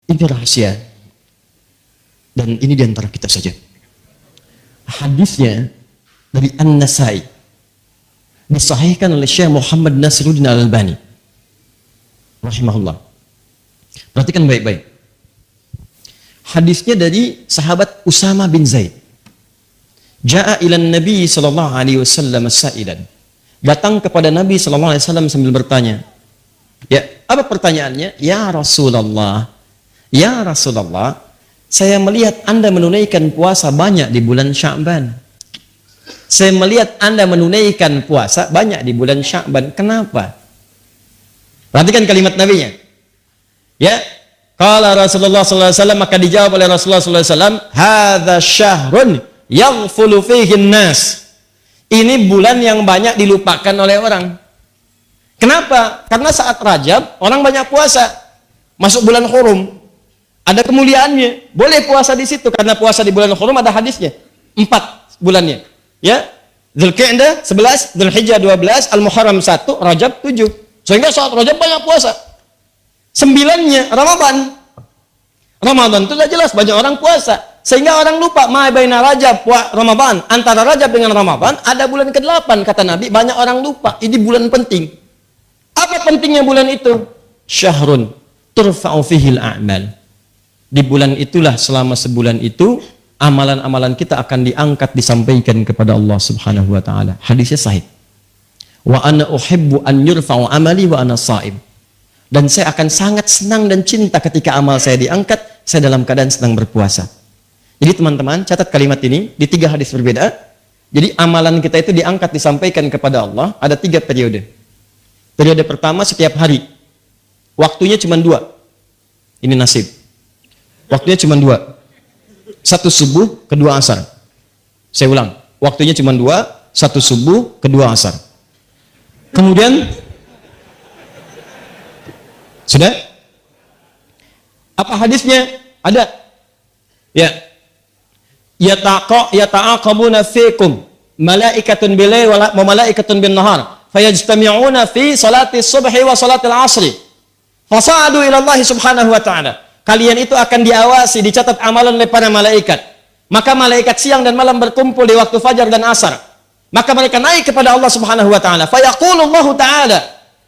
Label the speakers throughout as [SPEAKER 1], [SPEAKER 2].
[SPEAKER 1] Ini rahasia. Dan ini diantara kita saja. Hadisnya dari An-Nasai. Disahihkan oleh Syekh Muhammad Nasiruddin Al-Albani. Rahimahullah. Perhatikan baik-baik. Hadisnya dari sahabat Usama bin Zaid. Ja'a ilan Nabi sallallahu alaihi wasallam sa'ilan. Datang kepada Nabi sallallahu alaihi wasallam sambil bertanya. Ya, apa pertanyaannya? Ya Rasulullah. Ya Rasulullah, saya melihat Anda menunaikan puasa banyak di bulan Sya'ban. Saya melihat Anda menunaikan puasa banyak di bulan Sya'ban. Kenapa? Perhatikan kalimat Nabi-nya. Ya, qala Rasulullah sallallahu alaihi wasallam, maka dijawab oleh Rasulullah sallallahu alaihi wasallam, hadza syahrun yaghfulu fihi an-nas. Ini bulan yang banyak dilupakan oleh orang. Kenapa? Karena saat Rajab orang banyak puasa. Masuk bulan Hurum, ada kemuliaannya. Boleh puasa di situ karena puasa di bulan Hurum ada hadisnya. 4 bulannya. Ya. Dzulqa'dah 11, Dzulhijjah 12, Al-Muharram 1, Rajab 7. Sehingga saat Rajab banyak puasa. 9-nya Ramadan. Ramadan itu sudah jelas banyak orang puasa. Sehingga orang lupa ma baina Rajab wa Ramadan. Antara Rajab dengan Ramadan ada bulan ke-8 kata Nabi, banyak orang lupa. Ini bulan penting. Apa pentingnya bulan itu? Syahrun turfa'u fihil a'mal. Di bulan itulah, selama sebulan itu amalan-amalan kita akan diangkat, disampaikan kepada Allah Subhanahu wa taala. Hadisnya sahih. Wa ana uhibbu an yurfa'u amali wa ana sha'im. Dan saya akan sangat senang dan cinta ketika amal saya diangkat, saya dalam keadaan sedang berpuasa. Jadi teman-teman, catat kalimat ini di 3 hadis berbeda. Jadi amalan kita itu diangkat, disampaikan kepada Allah, ada 3 periode. Periode pertama setiap hari. Waktunya cuma 2. Ini nasib. Waktunya cuma 2. 1 subuh, kedua asar. Saya ulang. Waktunya cuma 2. 1 subuh, kedua asar. Kemudian, sudah? Apa hadisnya? Ada. Ya. Yata'aqabuna fikum malaikatun bil-lail wa malaikatun bin-nahar fayajtami'una fi salati subhi wa salati al-'asri fasa'adu ila Allah Subhanahu wa ta'ala. Kalian itu akan diawasi, dicatat amalan oleh para malaikat. Maka malaikat siang dan malam berkumpul di waktu fajar dan asar. Maka mereka naik kepada Allah Subhanahu wa ta'ala. Fayaqulu Allah ta'ala.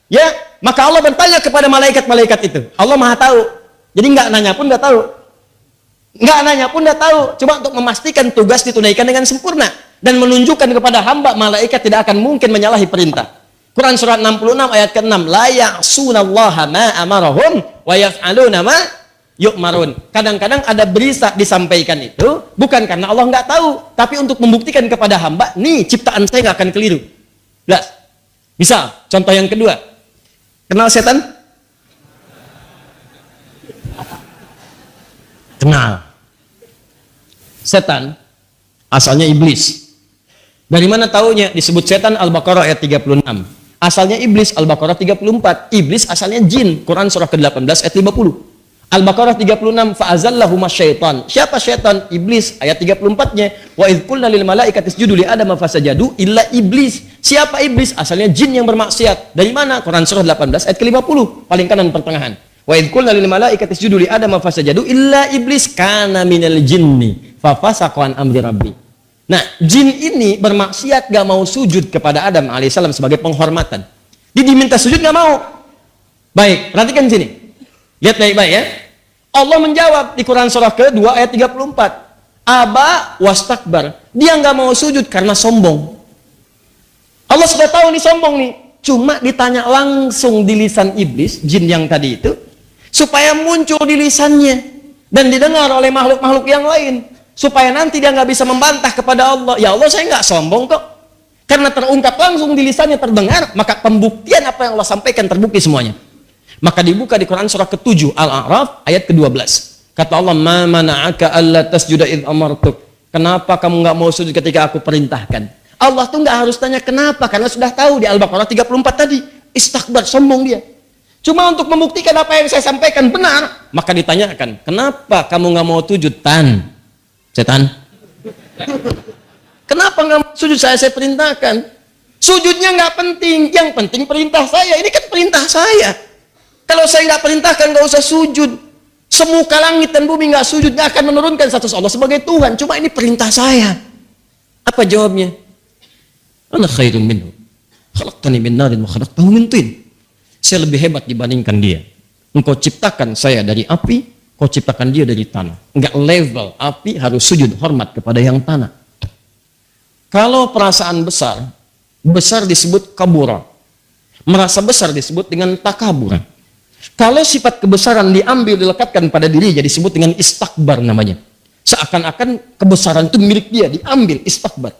[SPEAKER 1] Ya, maka Allah bertanya kepada malaikat-malaikat itu. Allah Maha tahu. Jadi enggak nanya pun enggak tahu. Enggak nanya pun enggak tahu. Cuma untuk memastikan tugas ditunaikan dengan sempurna dan menunjukkan kepada hamba malaikat tidak akan mungkin menyalahi perintah. Quran surat 66 ayat ke-6. La ya'sunallaha ma amarahum wa yaf'aluna ma yu'marun. Kadang-kadang ada berita disampaikan itu bukan karena Allah enggak tahu, tapi untuk membuktikan kepada hamba, nih ciptaan saya enggak akan keliru. Jelas? Misal, contoh yang kedua. Kenal setan? Kenal. Setan asalnya iblis. Dari mana taunya? Disebut setan Al-Baqarah ayat 36. Asalnya iblis Al-Baqarah 34. Iblis asalnya jin. Quran surah ke-18 ayat 50. Al-Baqarah 36, fa'azallahuma syaitan. Siapa syaitan? Iblis. Ayat 34-nya, wa idz qulna lil malaikati isjudu li adama fasajadu illa iblis. Siapa iblis? Asalnya jin yang bermaksiat. Dari mana? Quran surah 18 ayat ke-50, paling kanan pertengahan. Wa idz qulna lil malaikati isjudu li adama fasajadu illa iblis kana minal jinni fa fasaqa an amri rabbi. Nah, jin ini bermaksiat, gak mau sujud kepada Adam alaihissalam sebagai penghormatan. Dia diminta sujud gak mau. Baik, perhatikan sini. Lihat baik-baik ya. Allah menjawab di Quran surah ke-2 ayat 34. Aba wastakbar. Dia nggak mau sujud karena sombong. Allah sudah tahu nih sombong nih. Cuma ditanya langsung di lisan iblis, jin yang tadi itu, supaya muncul di lisannya dan didengar oleh makhluk-makhluk yang lain. Supaya nanti dia nggak bisa membantah kepada Allah. Ya Allah, saya nggak sombong kok. Karena terungkap langsung di lisannya, terdengar, maka pembuktian apa yang Allah sampaikan terbukti semuanya. Maka dibuka di Quran surah ke-7 Al-A'raf ayat ke-12. Kata Allah, "Ma mana'aka alla tasjuda id amartuk." Kenapa kamu nggak mau sujud ketika aku perintahkan? Allah tuh nggak harus tanya kenapa, karena sudah tahu di Al-Baqarah 34 tadi. Istakbar, sombong dia. Cuma untuk membuktikan apa yang saya sampaikan benar, maka ditanyakan, "Kenapa kamu nggak mau sujud, Tan?" Setan. Kenapa nggak mau sujud? Saya perintahkan. Sujudnya nggak penting, yang penting perintah saya. Ini kan perintah saya. Kalau saya nggak perintahkan, nggak usah sujud. Semuka langit dan bumi nggak sujud, nggak akan menurunkan status Allah sebagai Tuhan. Cuma ini perintah saya. Apa jawabnya? Ana khairun minhu. Khalaqtani min narin wa khalaqtahu min tin. Saya lebih hebat dibandingkan dia. Engkau ciptakan saya dari api, kau ciptakan dia dari tanah. Enggak level, api harus sujud hormat kepada yang tanah. Kalau perasaan besar, besar disebut kabura. Merasa besar disebut dengan takabur. Kalau sifat kebesaran diambil, dilekatkan pada dirinya, disebut dengan istakbar namanya. Seakan-akan kebesaran itu milik dia, diambil, istakbar.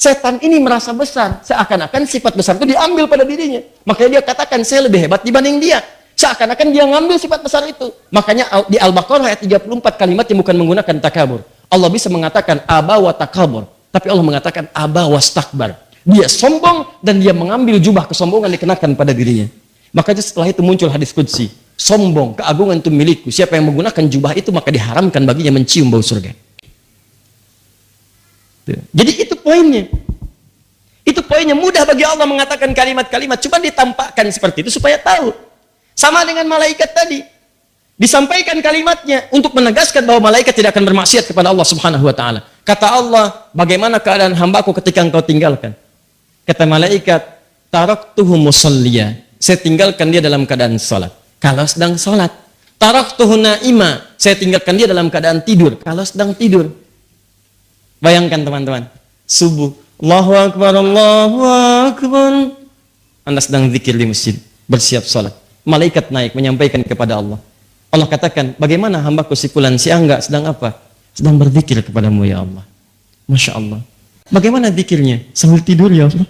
[SPEAKER 1] Setan ini merasa besar, seakan-akan sifat besar itu diambil pada dirinya. Makanya dia katakan, saya lebih hebat dibanding dia. Seakan-akan dia ngambil sifat besar itu. Makanya di Al-Baqarah ayat 34 kalimat yang bukan menggunakan takabur. Allah bisa mengatakan aba wa takabur. Tapi Allah mengatakan aba wa stakbar. Dia sombong dan dia mengambil jubah kesombongan dikenakan pada dirinya. Makanya setelah itu muncul hadis qudsi. Sombong, keagungan itu milikku. Siapa yang menggunakan jubah itu maka diharamkan baginya mencium bau surga. Jadi itu poinnya. Itu poinnya. Mudah bagi Allah mengatakan kalimat-kalimat. Cuma ditampakkan seperti itu supaya tahu. Sama dengan malaikat tadi. Disampaikan kalimatnya untuk menegaskan bahwa malaikat tidak akan bermaksiat kepada Allah Subhanahu wa taala. Kata Allah, bagaimana keadaan hambaku ketika engkau tinggalkan? Kata malaikat, taraktuhu musalliya. Saya tinggalkan dia dalam keadaan salat. Kalau sedang salat. Taraktuhu naima. Saya tinggalkan dia dalam keadaan tidur. Kalau sedang tidur. Bayangkan teman-teman. Subuh. Allahu Akbar, Allahu Akbar. Anda sedang zikir di masjid. Bersiap salat. Malaikat naik menyampaikan kepada Allah. Allah katakan, bagaimana hambaku si fulan si Angga sedang apa? Sedang berzikir kepadamu ya Allah. Masya Allah. Bagaimana zikirnya? Sambil tidur ya Allah.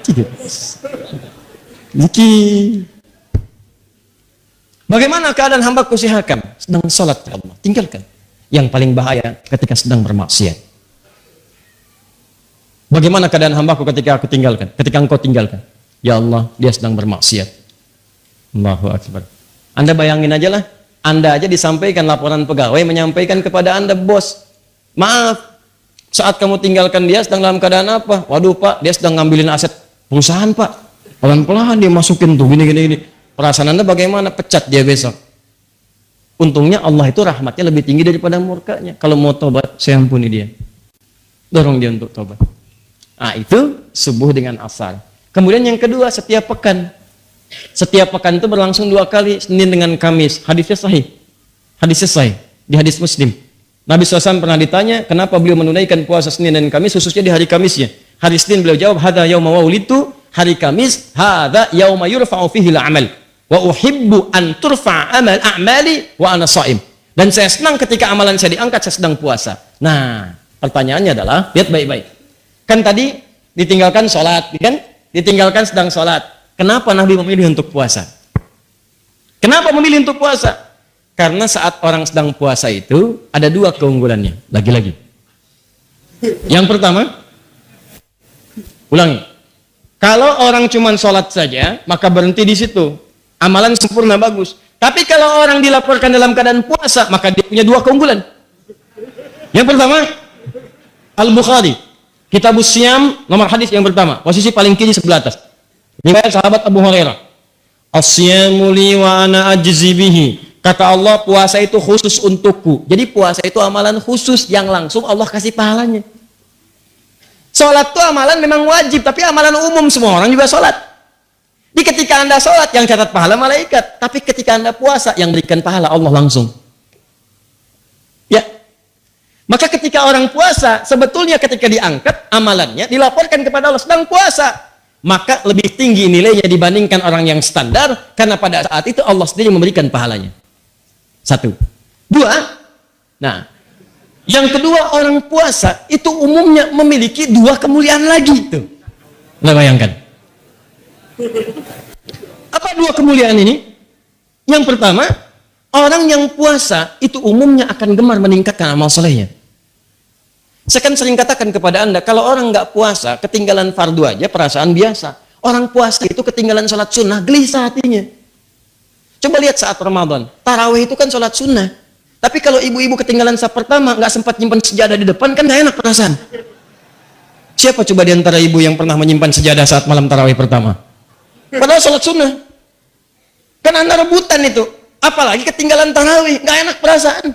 [SPEAKER 1] Tidur. Zikir. Bagaimana keadaan hambaku si Hakam? Sedang salat ya Allah. Tinggalkan. Yang paling bahaya ketika sedang bermaksiat. Bagaimana keadaan hambaku ketika aku tinggalkan? Ketika engkau tinggalkan? Ya Allah, dia sedang bermaksiat. Allahu Akbar. Anda bayangin aja lah. Anda aja disampaikan laporan pegawai menyampaikan kepada Anda, bos, maaf, saat kamu tinggalkan dia sedang dalam keadaan apa? Waduh Pak, dia sedang ngambilin aset perusahaan Pak. Pelan-pelan dia masukin tuh gini. Perasaan Anda bagaimana? Pecat dia besok. Untungnya Allah itu rahmatnya lebih tinggi daripada murkanya. Kalau mau tobat, saya ampuni dia. Dorong dia untuk tobat. Nah itu subuh dengan asar. Kemudian yang kedua, setiap pekan. Setiap pekan itu berlangsung 2 kali, Senin dengan Kamis. Hadisnya sahih. Hadisnya sahih. Di hadis Muslim. Nabi SAW pernah ditanya, kenapa beliau menunaikan puasa Senin dan Kamis, khususnya di hari Kamisnya. Hari Senin beliau jawab, hadza yauma waulitu. Hari Kamis, hadza yauma yurfa'u fihi al-amal. Wa uhibbu an turfa' amal a'mali wa ana sha'im. Dan saya senang ketika amalan saya diangkat, saya sedang puasa. Nah, pertanyaannya adalah, lihat baik-baik. Kan tadi ditinggalkan sholat, kan? Ditinggalkan sedang sholat. Kenapa Nabi memilih untuk puasa? Kenapa memilih untuk puasa? Karena saat orang sedang puasa itu ada 2 keunggulannya. Lagi-lagi. Yang pertama, ulangi. Kalau orang cuma sholat saja, maka berhenti di situ. Amalan sempurna bagus. Tapi kalau orang dilaporkan dalam keadaan puasa, maka dia punya 2 keunggulan. Yang pertama, Al-Bukhari. Kitabus Siyam, nomor hadis yang pertama. Posisi paling kiri sebelah atas. Riwayat sahabat Abu Hurairah. As-siyamu li wa ana ajzi bihi. Kata Allah, puasa itu khusus untukku. Jadi puasa itu amalan khusus yang langsung Allah kasih pahalanya. Salat itu amalan memang wajib, tapi amalan umum semua orang juga salat. Di ketika Anda salat yang catat pahala malaikat, tapi ketika Anda puasa yang berikan pahala Allah langsung. Ya. Maka ketika orang puasa, sebetulnya ketika diangkat amalannya dilaporkan kepada Allah sedang puasa. Maka lebih tinggi nilainya dibandingkan orang yang standar, karena pada saat itu Allah sendiri memberikan pahalanya. 1. 2. Nah, yang kedua, orang puasa itu umumnya memiliki 2 kemuliaan lagi tuh. Nah, bayangkan. Apa 2 kemuliaan ini? Yang pertama, orang yang puasa itu umumnya akan gemar meningkatkan amal solehnya. Saya kan sering katakan kepada Anda, kalau orang nggak puasa, ketinggalan fardu aja perasaan biasa. Orang puasa itu ketinggalan sholat sunnah, gelisah hatinya. Coba lihat saat Ramadan, tarawih itu kan sholat sunnah. Tapi kalau ibu-ibu ketinggalan saat pertama, nggak sempat nyimpan sejadah di depan, kan nggak enak perasaan. Siapa coba di antara ibu yang pernah menyimpan sejadah saat malam tarawih pertama? Padahal sholat sunnah. Kan Anda rebutan itu. Apalagi ketinggalan tarawih, nggak enak perasaan.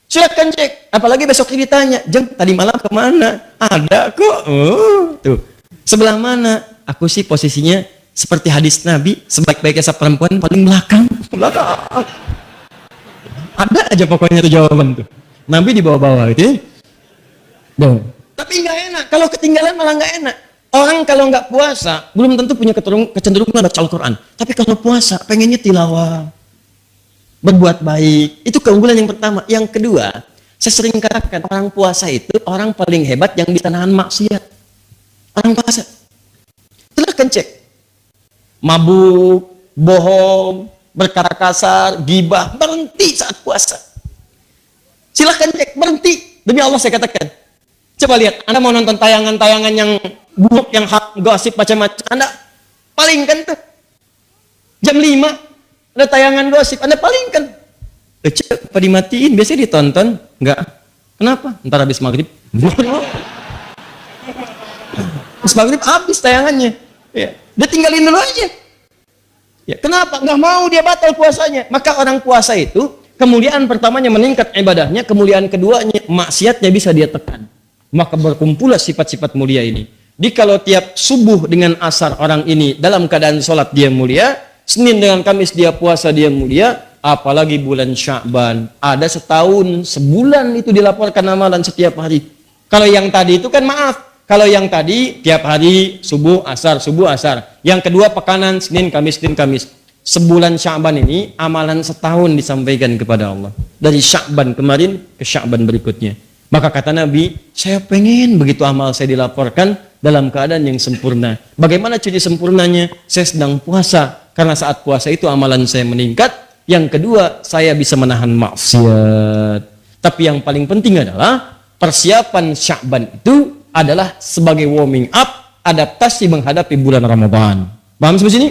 [SPEAKER 1] Silakan cek. Apalagi besok ditanya, Jeng, tadi malam kemana? Ada kok. Oh, tuh. Sebelah mana? Aku sih posisinya seperti hadis Nabi, sebaik-baiknya perempuan paling belakang. Belakang. Ada aja pokoknya tuh jawaban tuh. Nabi di bawah-bawah gitu ya. Tuh. Tapi nggak enak. Kalau ketinggalan malah nggak enak. Orang kalau nggak puasa, belum tentu punya kecenderungan baca Al-Quran. Tapi kalau puasa, pengennya tilawah. Berbuat baik. Itu keunggulan yang pertama. Yang kedua, saya sering katakan, orang puasa itu orang paling hebat yang bisa nahan maksiat. Orang puasa. Silahkan cek. Mabuk, bohong, berkata kasar, gibah, berhenti saat puasa. Silahkan cek, berhenti. Demi Allah saya katakan. Coba lihat, Anda mau nonton tayangan-tayangan yang buruk, yang gosip macam-macam, Anda palingkan tuh. Jam 5. Ada tayangan gosip, Anda palingkan. Cek, apa dimatiin? Biasanya ditonton. Enggak. Kenapa? Ntar habis maghrib. Habis maghrib habis tayangannya. Ya. Dia tinggalin dulu aja. Ya. Kenapa? Nggak mau dia batal puasanya. Maka orang puasa itu, kemuliaan pertamanya meningkat ibadahnya, kemuliaan keduanya, maksiatnya bisa dia tekan. Maka berkumpullah sifat-sifat mulia ini. Jadi kalau tiap subuh dengan asar orang ini dalam keadaan sholat dia mulia, Senin dengan Kamis dia puasa dia mulia, apalagi bulan Sya'ban. Ada setahun, sebulan itu dilaporkan amalan setiap hari. Kalau yang tadi itu kan maaf. Kalau yang tadi tiap hari subuh asar, subuh asar. Yang kedua pekanan Senin Kamis, Senin Kamis. Sebulan Sya'ban ini amalan setahun disampaikan kepada Allah. Dari Sya'ban kemarin ke Sya'ban berikutnya. Maka kata Nabi, saya pengen begitu amal saya dilaporkan dalam keadaan yang sempurna. Bagaimana ciri sempurnanya? Saya sedang puasa. Karena saat puasa itu amalan saya meningkat. Yang kedua, saya bisa menahan maksiat. Tapi yang paling penting adalah persiapan Sya'ban itu adalah sebagai warming up, adaptasi menghadapi bulan Ramadan. Paham sampai sini?